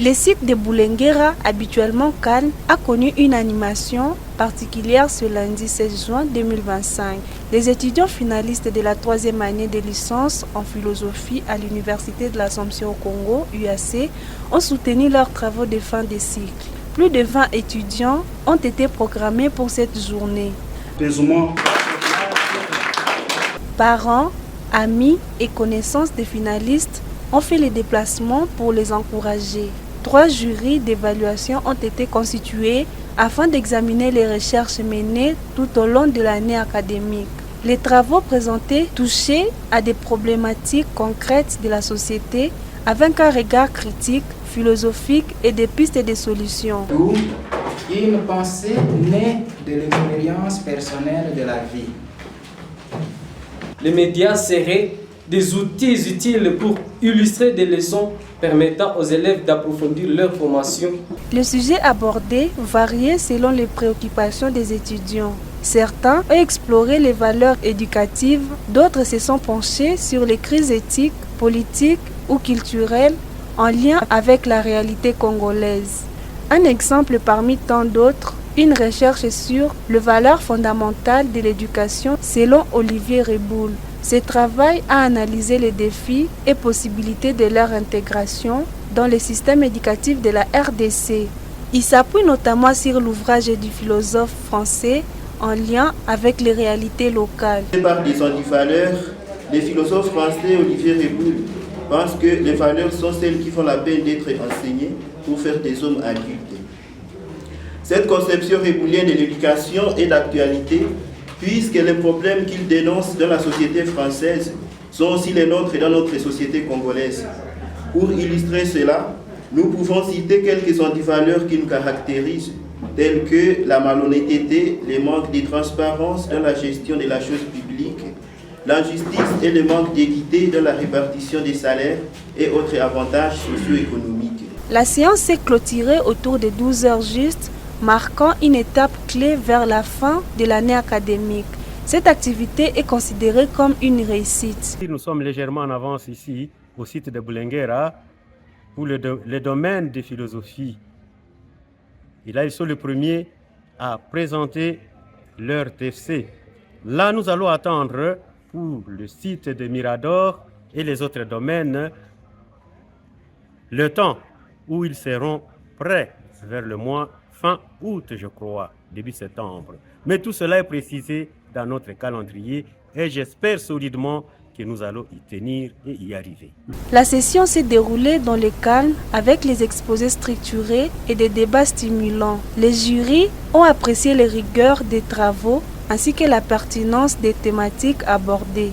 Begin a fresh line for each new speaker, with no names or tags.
Le site de Boulenguera, habituellement calme, a connu une animation particulière ce lundi 16 juin 2025. Les étudiants finalistes de la 3e année de licence en philosophie à l'Université de l'Assomption au Congo, UAC, ont soutenu leurs travaux de fin de cycle. Plus de 20 étudiants ont été programmés pour cette journée. Parents, amis et connaissances des finalistes ont fait les déplacements pour les encourager. 3 jurys d'évaluation ont été constitués afin d'examiner les recherches menées tout au long de l'année académique. Les travaux présentés touchaient à des problématiques concrètes de la société avec un regard critique, philosophique et des pistes de solutions.
Une pensée née de l'expérience personnelle de la vie.
Les médias seraient des outils utiles pour illustrer des leçons permettant aux élèves d'approfondir leur formation.
Le sujet abordé variait selon les préoccupations des étudiants. Certains ont exploré les valeurs éducatives, d'autres se sont penchés sur les crises éthiques, politiques ou culturelles en lien avec la réalité congolaise. Un exemple parmi tant d'autres, une recherche sur les valeurs fondamentales de l'éducation selon Olivier Reboul. Ce travail a analysé les défis et possibilités de leur intégration dans le système éducatif de la RDC. Il s'appuie notamment sur l'ouvrage du philosophe français en lien avec les réalités locales.
Par des antivaleurs, le philosophe français Olivier Reboul pense que les valeurs sont celles qui font la peine d'être enseignées pour faire des hommes adultes. Cette conception réboulienne de l'éducation est d'actualité puisque les problèmes qu'il dénonce dans la société française sont aussi les nôtres dans notre société congolaise. Pour illustrer cela, nous pouvons citer quelques antivaleurs qui nous caractérisent, telles que la malhonnêteté, le manque de transparence dans la gestion de la chose publique, l'injustice et le manque d'équité dans la répartition des salaires et autres avantages socio-économiques.
La séance s'est clôturée autour de 12 heures justes, marquant une étape clé vers la fin de l'année académique. Cette activité est considérée comme une réussite.
Nous sommes légèrement en avance ici, au site de Boulenguera, pour le domaine de philosophie. Et là, ils sont les premiers à présenter leur TFC. Là, nous allons attendre pour le site de Mirador et les autres domaines le temps où ils seront prêts vers le mois fin août, je crois, début septembre. Mais tout cela est précisé dans notre calendrier et j'espère solidement que nous allons y tenir et y arriver.
La session s'est déroulée dans le calme avec les exposés structurés et des débats stimulants. Les jurys ont apprécié les rigueurs des travaux ainsi que la pertinence des thématiques abordées.